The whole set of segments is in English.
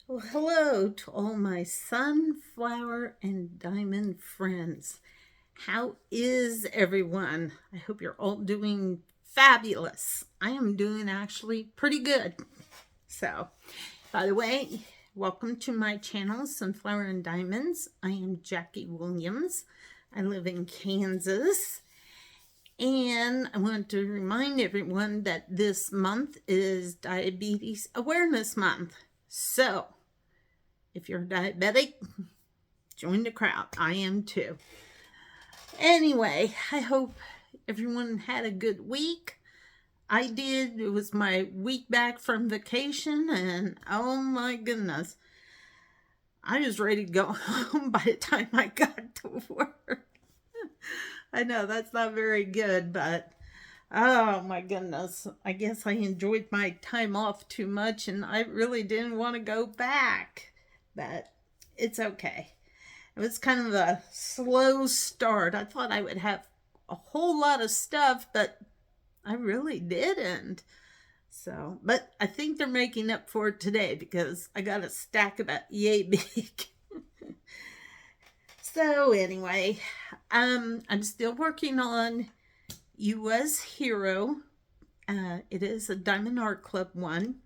Well, hello to all my sunflower and diamond friends. How is everyone? I hope you're all doing fabulous. I am doing actually pretty good. So, by the way, welcome to my channel, Sunflower and Diamonds. I am Jackie Williams. I live in Kansas. And I want to remind everyone that this month is Diabetes Awareness Month. So, if you're diabetic, join the crowd. I am too. Anyway, I hope everyone had a good week. I did. It was my week back from vacation, and oh my goodness, I was ready to go home by the time I got to work. I know that's not very good, but oh my goodness, I guess I enjoyed my time off too much and I really didn't want to go back. But it's okay. It was kind of a slow start. I thought I would have a whole lot of stuff, but I really didn't. So, but I think they're making up for it today because I got a stack about yay big. So anyway, I'm still working on U.S. Hero. It is a Diamond Art Club one.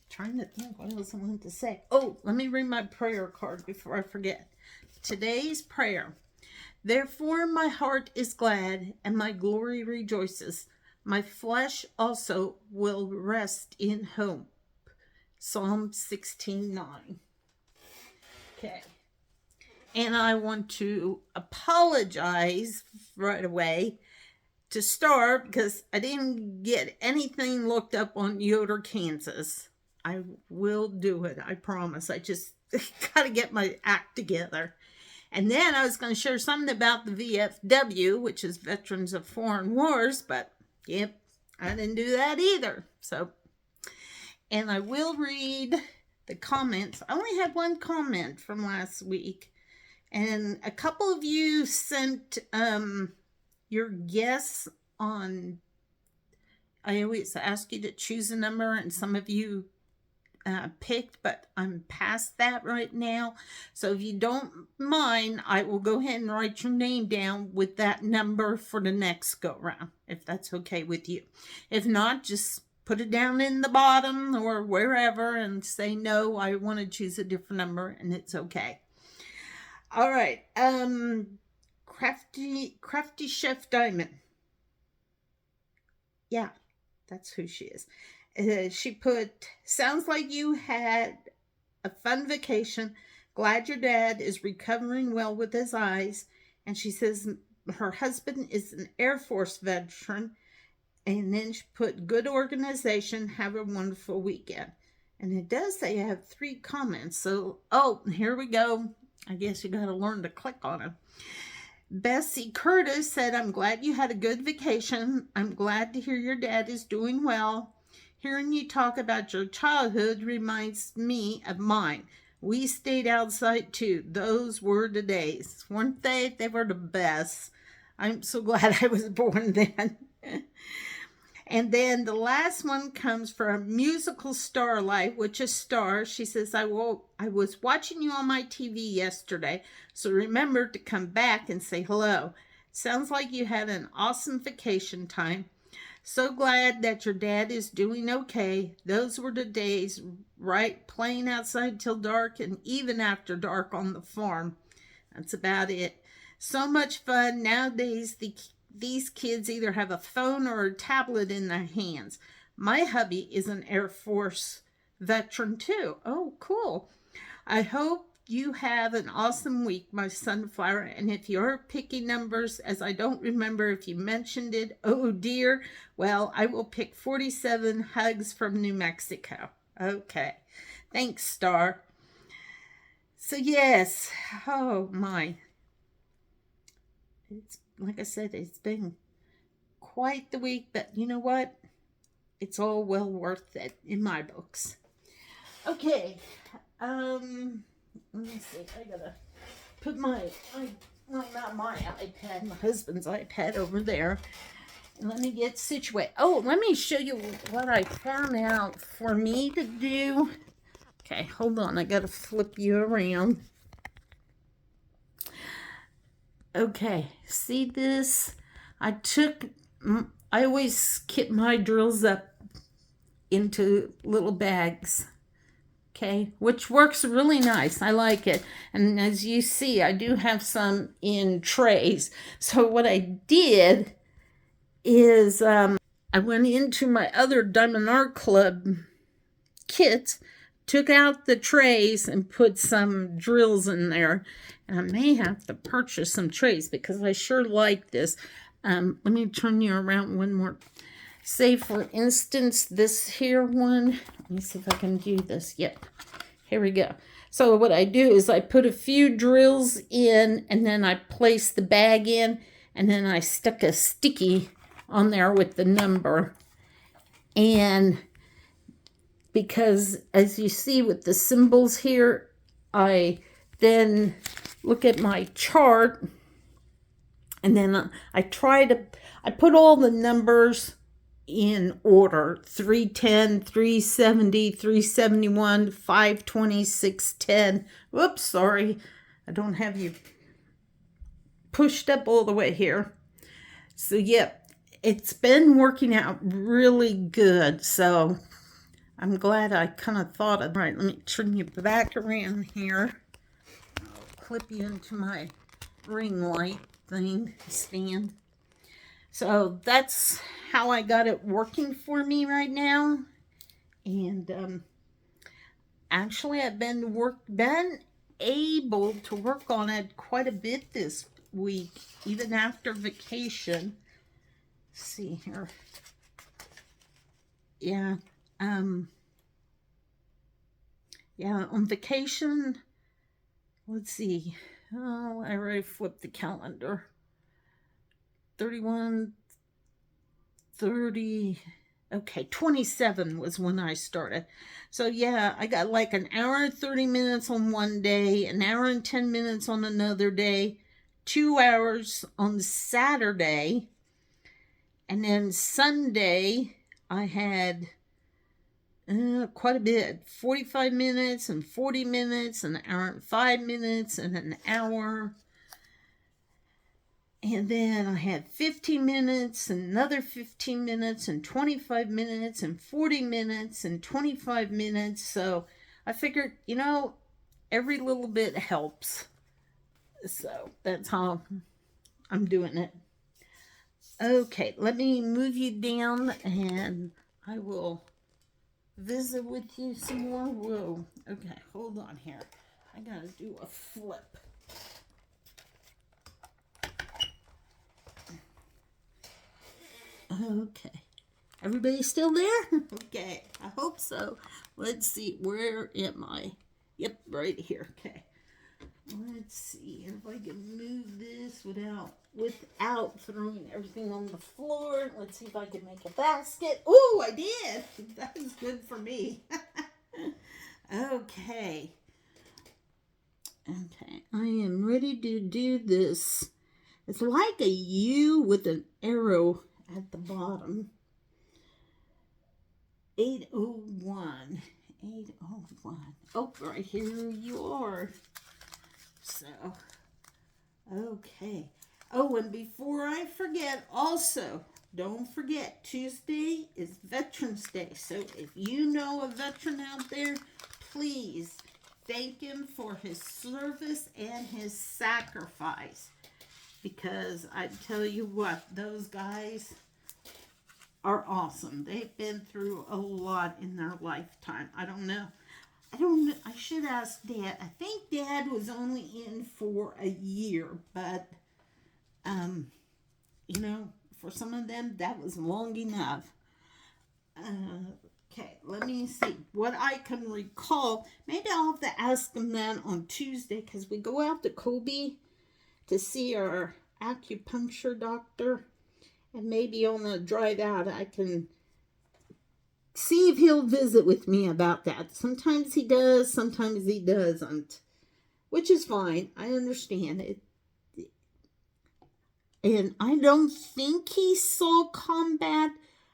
Trying to think what else I wanted to say. Oh, let me read my prayer card before I forget. Today's prayer. Therefore my heart is glad and my glory rejoices. My flesh also will rest in hope. Psalm 16:9. Okay. And I want to apologize right away to start because I didn't get anything looked up on Yoder, Kansas. I will do it. I promise. I just got to get my act together. And then I was going to share something about the VFW, which is Veterans of Foreign Wars, but yep, I didn't do that either. So, and I will read the comments. I only had one comment from last week, and a couple of you sent your guess on. I always ask you to choose a number, and some of you picked, but I'm past that right now. So if you don't mind, I will go ahead and write your name down with that number for the next go round, if that's okay with you. If not, just put it down in the bottom or wherever and say no, I want to choose a different number, and it's okay. All right. Crafty Chef Diamond. Yeah, that's who she is. She put, sounds like you had a fun vacation. Glad your dad is recovering well with his eyes. And she says her husband is an Air Force veteran. And then she put, good organization. Have a wonderful weekend. And it does say I have 3 comments. So, oh, here we go. I guess you got to learn to click on them. Bessie Curtis said, I'm glad you had a good vacation. I'm glad to hear your dad is doing well. Hearing you talk about your childhood reminds me of mine. We stayed outside too. Those were the days, weren't they? They were the best. I'm so glad I was born then. And then the last one comes from Musical Starlight, which is Star. She says, I was watching you on my TV yesterday, so remember to come back and say hello. Sounds like you had an awesome vacation time. So glad that your dad is doing okay. Those were the days, right? Playing outside till dark and even after dark on the farm. That's about it. So much fun. Nowadays, these kids either have a phone or a tablet in their hands. My hubby is an Air Force veteran too. Oh, cool. I hope you have an awesome week, my sunflower. And if you're picking numbers, as I don't remember if you mentioned it, oh dear, well, I will pick 47 hugs from New Mexico. Okay. Thanks, Star. So, yes. Oh, my. It's like I said, it's been quite the week, but you know what? It's all well worth it in my books. Okay. Let me see. I gotta put not my iPad, my husband's iPad over there. let me get situated. Oh, let me show you what I found out for me to do. Okay, hold on. I got to flip you around. Okay, see this? I always kit my drills up into little bags. Okay, which works really nice. I like it. And as you see, I do have some in trays. So what I did is I went into my other Diamond Art Club kit, took out the trays and put some drills in there. And I may have to purchase some trays because I sure like this. Let me turn you around one more. Say, for instance, this here one. Let me see if I can do this. Yep. Here we go. So what I do is I put a few drills in, and then I place the bag in, and then I stuck a sticky on there with the number. And because, as you see with the symbols here, I then look at my chart, and then I put all the numbers in order: 310, 370, 371, 520, 610. Whoops, sorry. I don't have you pushed up all the way here. So, yep, it's been working out really good. So, I'm glad I kind of thought of, right, let me turn you back around here. I'll clip you into my ring light thing stand. So that's how I got it working for me right now. And actually I've been able to work on it quite a bit this week, even after vacation. Let's see here. Yeah. Yeah, on vacation, let's see. Oh, I already flipped the calendar. 31, 30, okay, 27 was when I started. So yeah, I got like an hour and 30 minutes on one day, an hour and 10 minutes on another day, 2 hours on Saturday, and then Sunday I had quite a bit, 45 minutes and 40 minutes, an hour and 5 minutes, and an hour. And then I had 15 minutes, another 15 minutes, and 25 minutes, and 40 minutes, and 25 minutes. So I figured, every little bit helps. So that's how I'm doing it. Okay, let me move you down, and I will visit with you some more. Whoa. Okay, hold on here. I gotta do a flip. Okay. Everybody still there? Okay. I hope so. Let's see. Where am I? Yep, right here. Okay. Let's see if I can move this without throwing everything on the floor. Let's see if I can make a basket. Oh, I did. That is good for me. Okay. Okay. I am ready to do this. It's like a U with an arrow at the bottom. 801. 801. Oh, right here you are. So, okay. Oh, and before I forget, also, don't forget, Tuesday is Veterans Day. So if you know a veteran out there, please thank him for his service and his sacrifice. Because I tell you what, those guys are awesome. They've been through a lot in their lifetime. I don't know. I should ask Dad. I think Dad was only in for a year, but, for some of them, that was long enough. Okay, let me see what I can recall. Maybe I'll have to ask them that on Tuesday, because we go out to Kobe to see our acupuncture doctor, and maybe on the drive out I can see if he'll visit with me about that. Sometimes he does, sometimes he doesn't, which is fine. I understand it. And I don't think he saw combat.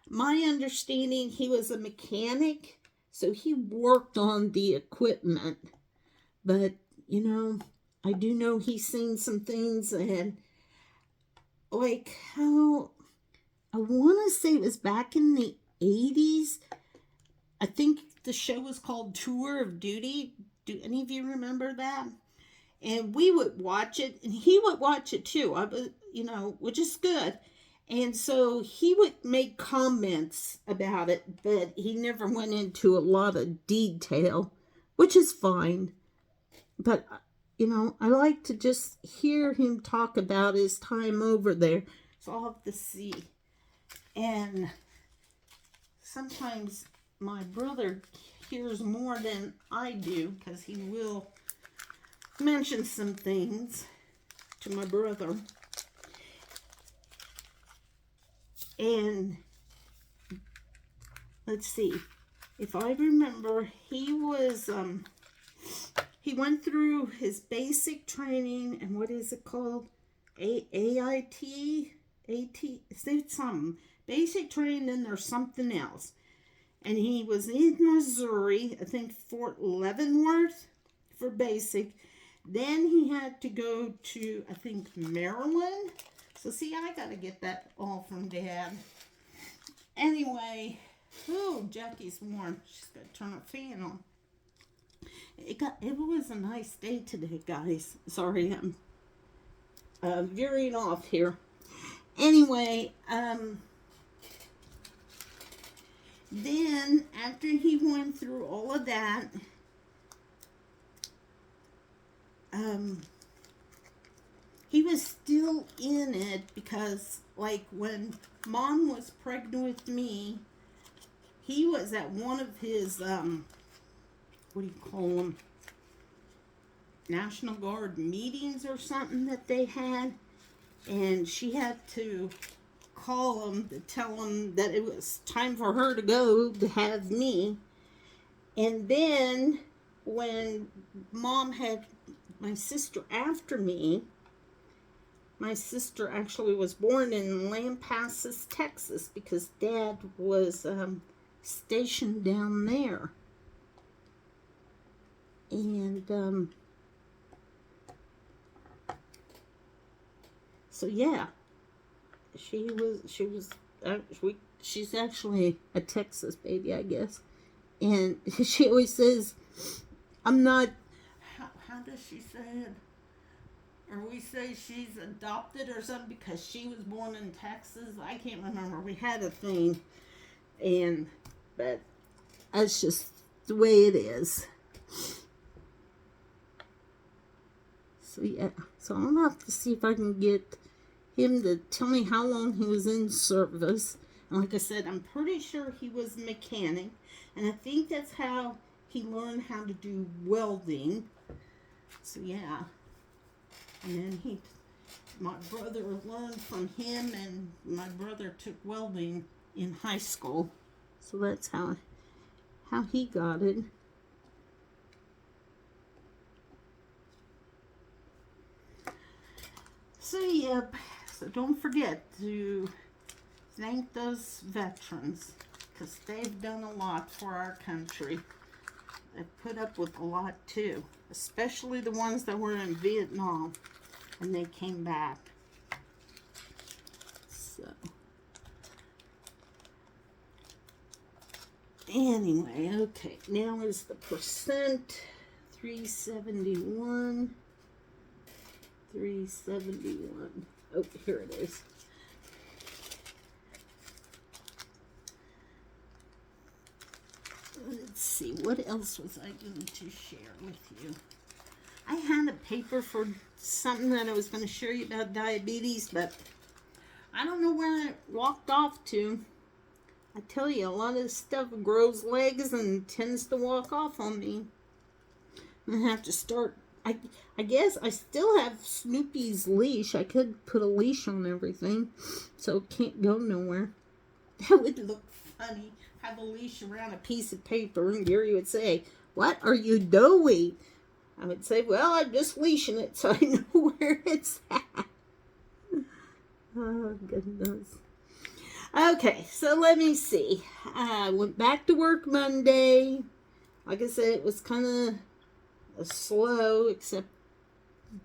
My understanding, he was a mechanic, so he worked on the equipment. But, you know, I do know he's seen some things, and like how I want to say it was back in the 80s. I think the show was called Tour of Duty. Do any of you remember that? And we would watch it, and he would watch it too. I was, which is good. And so he would make comments about it, but he never went into a lot of detail, which is fine. But, I like to just hear him talk about his time over there. So I'll have to see. And sometimes my brother hears more than I do, because he will mention some things to my brother. And let's see, if I remember, he went through his basic training, and what is it called? AIT? It's something. Basic training, and there's something else. And he was in Missouri, I think Fort Leavenworth for basic. Then he had to go to, I think, Maryland. So see, I got to get that all from Dad. Anyway, Jackie's warm. She's got to turn her fan on. It was a nice day today, guys. Sorry, I'm veering off here. Anyway, then after he went through all of that, he was still in it, because like when Mom was pregnant with me, he was at one of his what do you call them, National Guard meetings or something that they had, and she had to call him to tell him that it was time for her to go to have me. And then when Mom had my sister after me, my sister actually was born in Lampasas, Texas, because Dad was stationed down there. And so yeah, she's actually a Texas baby, I guess. And she always says, I'm not, how does she say it? Or we say she's adopted or something because she was born in Texas. I can't remember. We had a thing. But that's just the way it is. So yeah. So I'll have to see if I can get him to tell me how long he was in service. And like I said, I'm pretty sure he was a mechanic. And I think that's how he learned how to do welding. So yeah. And then my brother learned from him, and my brother took welding in high school. So that's how he got it. So yep. So don't forget to thank those veterans, because they've done a lot for our country. They've put up with a lot too, especially the ones that were in Vietnam and they came back. So anyway, okay, now is the percent. 371. Oh, here it is. Let's see, what else was I going to share with you? I had a paper for something that I was going to share you about diabetes, but I don't know where it walked off to. I tell you, a lot of this stuff grows legs and tends to walk off on me. I'm going to have to start. I guess I still have Snoopy's leash. I could put a leash on everything so it can't go nowhere. That would look funny. Have a leash around a piece of paper, and Gary would say, "What are you doing?" I would say, "Well, I'm just leashing it so I know where it's at." Oh, goodness. Okay, so let me see. I went back to work Monday. Like I said, it was kind of slow, except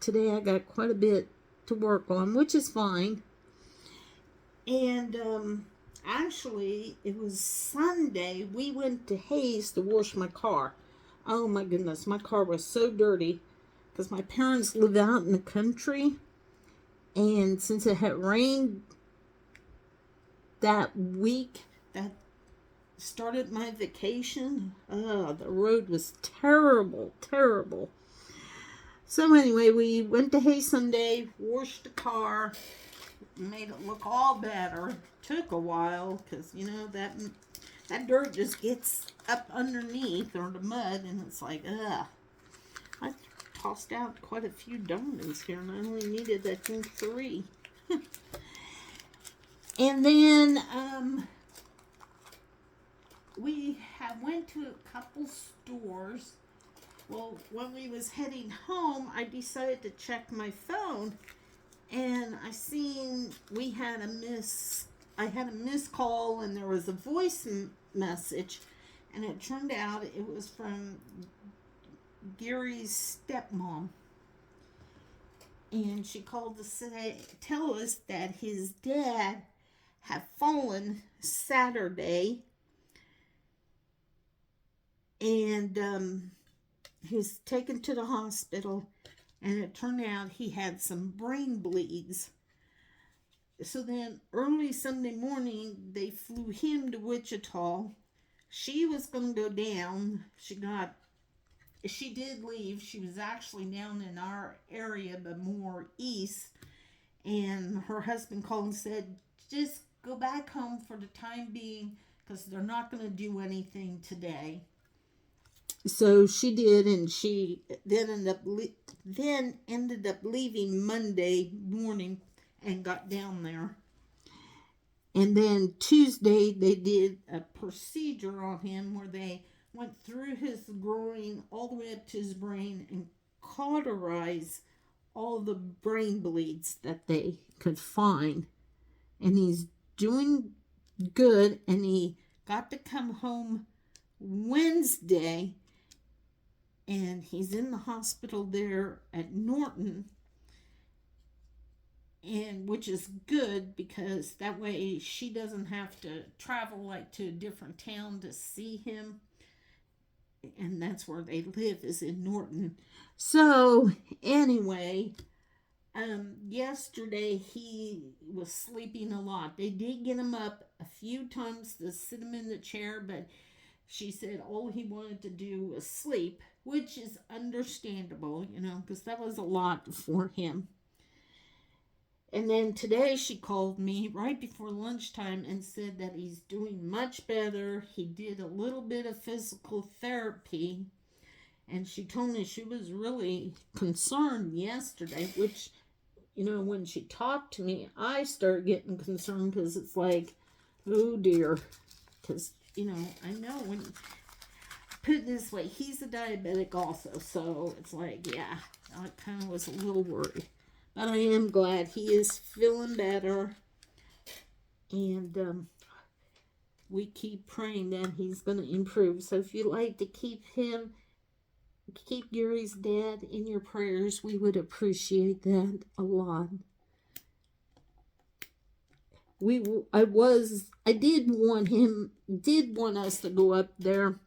today I got quite a bit to work on, which is fine. And actually, it was Sunday. We went to Hayes to wash my car. Oh my goodness, my car was so dirty because my parents live out in the country. And since it had rained that week that started my vacation, the road was terrible, terrible. So anyway, we went to Hay Sunday, washed the car, made it look all better. Took a while because that dirt just gets up underneath, or the mud, and it's like, ugh. I tossed out quite a few diamonds here, and I only needed, I think, 3. And then we went to a couple stores. Well, when we was heading home, I decided to check my phone, and I seen I had a missed call, and there was a voice message, and it turned out it was from Gary's stepmom. And she called to tell us that his dad had fallen Saturday, and he was taken to the hospital, and it turned out he had some brain bleeds. So then early Sunday morning, they flew him to Wichita. She was going to go down. She did leave. She was actually down in our area, but more east. And her husband called and said, just go back home for the time being because they're not going to do anything today. So she did, and she then ended up leaving Monday morning and got down there. And then Tuesday they did a procedure on him where they went through his groin all the way up to his brain and cauterized all the brain bleeds that they could find. And he's doing good, and he got to come home Wednesday, and he's in the hospital there at Norton, and which is good because that way she doesn't have to travel like to a different town to see him, and that's where they live, is in Norton. So anyway, yesterday he was sleeping a lot. They did get him up a few times to sit him in the chair, but she said all he wanted to do was sleep, which is understandable, because that was a lot for him. And then today she called me right before lunchtime and said that he's doing much better. He did a little bit of physical therapy, and she told me she was really concerned yesterday, which, when she talked to me, I started getting concerned because it's like, oh dear. Because, I know when, put it this way, he's a diabetic also, so it's like, yeah, I kind of was a little worried. But I am glad he is feeling better, and we keep praying that he's going to improve. So if you'd like to keep Gary's dad in your prayers, we would appreciate that a lot. I did want us to go up there,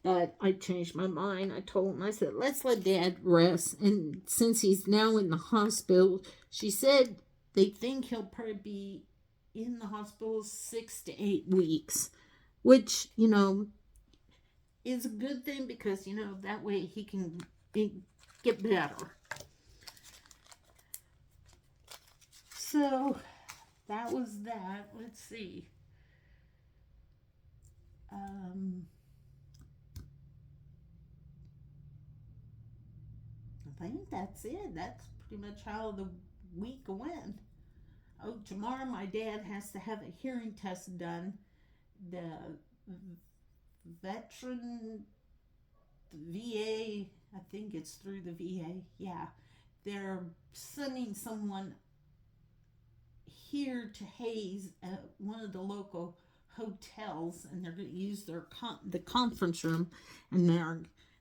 but I changed my mind. I told him, I said, let's let Dad rest. And since he's now in the hospital, she said they think he'll probably be in the hospital 6 to 8 weeks, which, is a good thing because, that way he can get better. So that was that. Let's see. I think that's it. That's pretty much how the week went. Oh, tomorrow my dad has to have a hearing test done. The veteran VA, I think it's through the VA. Yeah, they're sending someone here to Hayes at one of the local hotels, and they're going to use the conference room, and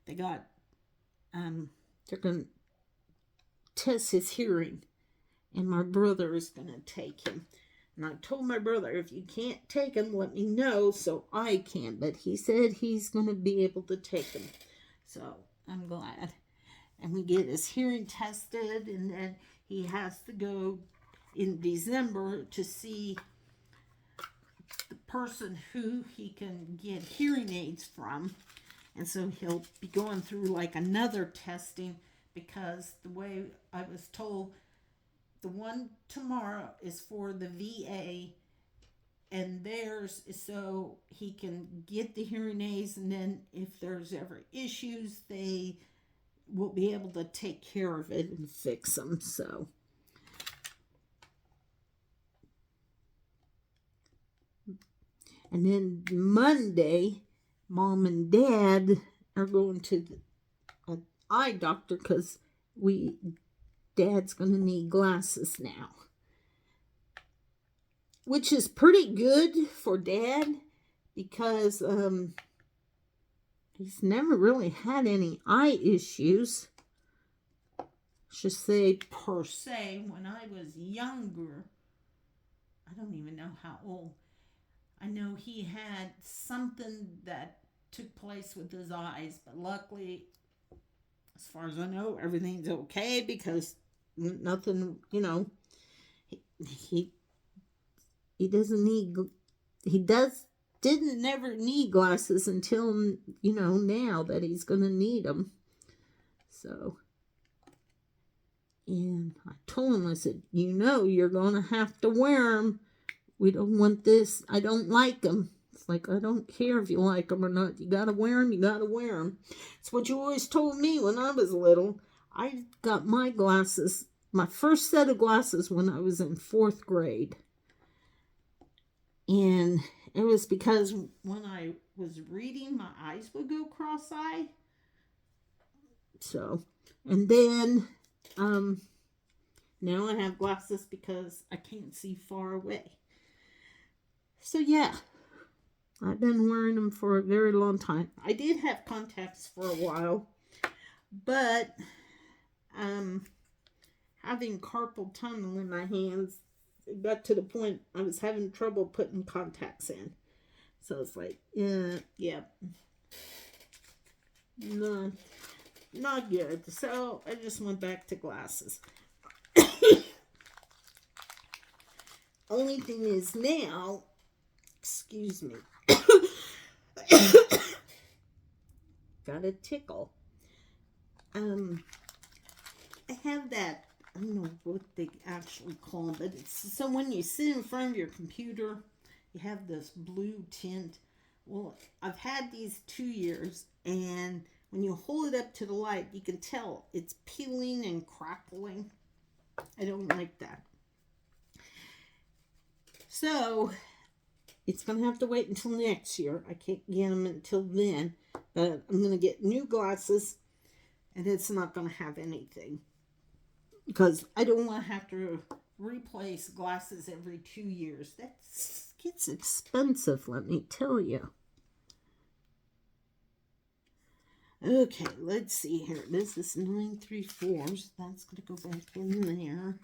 they got they're going to test his hearing, and my brother is going to take him. And I told my brother, if you can't take him, let me know so I can. But he said he's going to be able to take him. So I'm glad. And we get his hearing tested, and then he has to go in December to see the person who he can get hearing aids from. And so he'll be going through like another testing, because the way I was told, the one tomorrow is for the VA, and theirs is so he can get the hearing aids, and then if there's ever issues, they will be able to take care of it and fix them. So and then Monday, Mom and Dad are going to an eye doctor, because Dad's going to need glasses now. Which is pretty good for Dad, because he's never really had any eye issues. Should say per se, when I was younger, I don't even know how old. I know he had something that took place with his eyes, but luckily, as far as I know, everything's okay, because nothing, he doesn't need, didn't never need glasses until, now that he's going to need them. So, and I told him, I said, you're going to have to wear them. We don't want this. I don't like them. It's like, I don't care if you like them or not. You got to wear them. You got to wear them. It's what you always told me when I was little. I got my glasses, my first set of glasses, when I was in 4th grade. And it was because when I was reading, my eyes would go cross-eyed. So, and then, now I have glasses because I can't see far away. So, yeah, I've been wearing them for a very long time. I did have contacts for a while, but having carpal tunnel in my hands, it got to the point I was having trouble putting contacts in. So it's like, yeah, no, not good. So I just went back to glasses. Only thing is now, excuse me, got a tickle. I have that, I don't know what they actually call it, but it's so when you sit in front of your computer, you have this blue tint. Well, I've had these 2 years, and when you hold it up to the light, you can tell it's peeling and crackling. I don't like that. So, it's going to have to wait until next year. I can't get them until then, but I'm going to get new glasses, and it's not going to have anything, because I don't want to have to replace glasses every 2 years. That gets expensive, let me tell you. Okay, let's see here. This is 934s. That's going to go back in there.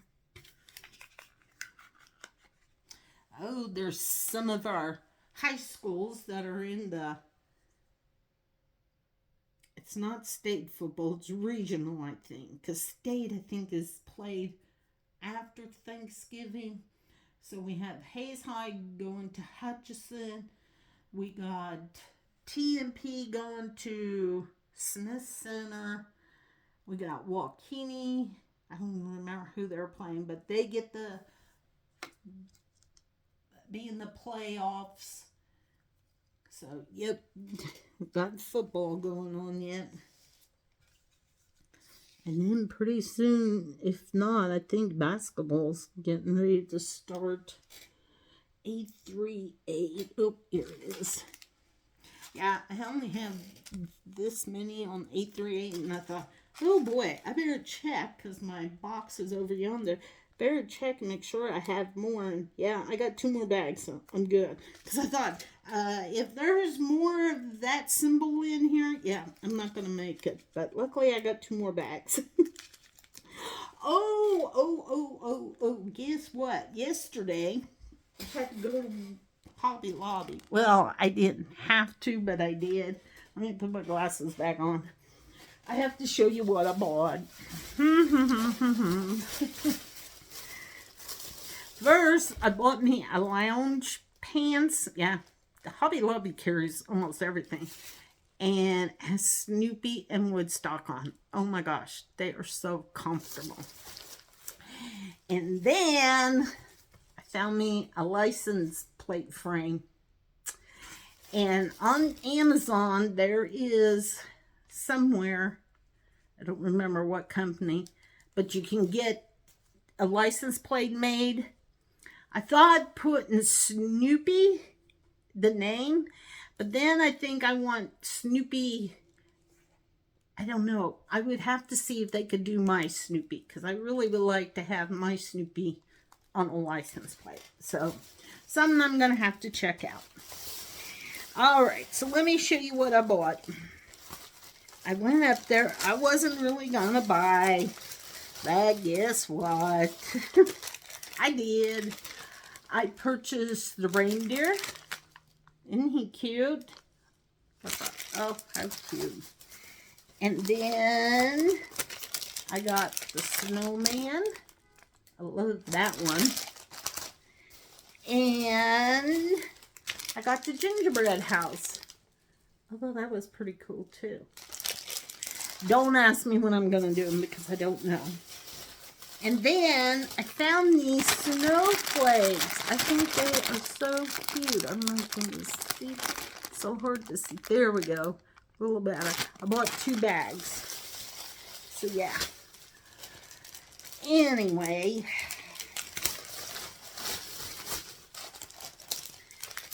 Oh, there's some of our high schools that are in the, it's not state football, it's regional, I think. Because state, I think, is played after Thanksgiving. So we have Hayes High going to Hutchinson. We got TMP going to Smith Center. We got Waukene. I don't remember who they're playing, but they get the be in the playoffs. So, yep, got football going on yet. And then pretty soon, if not, I think basketball's getting ready to start. 838. Oh, here it is. Yeah, I only have this many on 838, and I thought, oh boy, I better check, because my box is over yonder. better check and make sure I have more. And yeah, I got 2 more bags, so I'm good. Because I thought, if there's more of that symbol in here, yeah, I'm not going to make it. But luckily, I got 2 more bags. Guess what? Yesterday, I had to go to Hobby Lobby. Well, I didn't have to, but I did. Let me put my glasses back on. I have to show you what I bought. First, I bought me a lounge pants. Yeah, the Hobby Lobby carries almost everything. And has Snoopy and Woodstock on. Oh my gosh, they are so comfortable. And then I found me a license plate frame. And on Amazon, there is somewhere, I don't remember what company, but you can get a license plate made. I thought putting Snoopy, the name, but then I think I want Snoopy, I don't know. I would have to see if they could do my Snoopy, because I really would like to have my Snoopy on a license plate. So, something I'm going to have to check out. Alright, so let me show you what I bought. I went up there. I wasn't really going to buy, but guess what? I did. I purchased the reindeer. Isn't he cute? Oh, how cute. And then I got the snowman. I love that one. And I got the gingerbread house. Although that was pretty cool too. Don't ask me when I'm going to do them because I don't know. And then I found these snowflakes. I think they are so cute. I don't know if you can see. It's so hard to see. There we go. A little better. I bought 2 bags. So yeah. Anyway.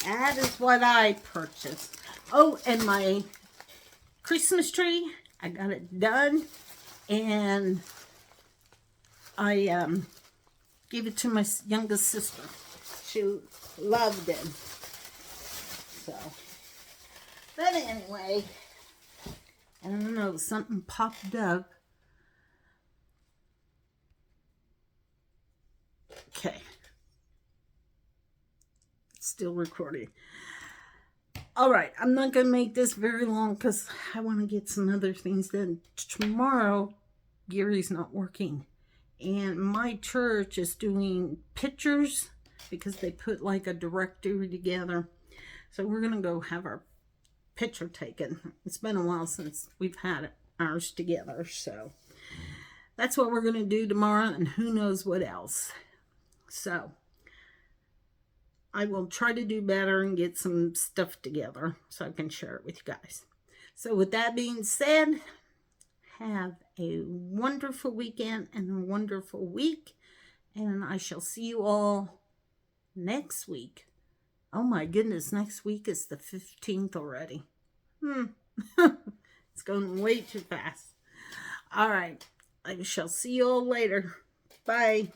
That is what I purchased. Oh, and my Christmas tree. I got it done. And I gave it to my youngest sister. She loved it. So, but anyway, I don't know, something popped up. Okay. It's still recording. Alright, I'm not going to make this very long because I want to get some other things done. Tomorrow, Gary's not working. And my church is doing pictures because they put like a directory together. So we're going to go have our picture taken. It's been a while since we've had ours together. So that's what we're going to do tomorrow, and who knows what else. So I will try to do better and get some stuff together so I can share it with you guys. So with that being said, have a wonderful weekend and a wonderful week. And I shall see you all next week. Oh my goodness, next week is the 15th already. It's going way too fast. All right, I shall see you all later. Bye.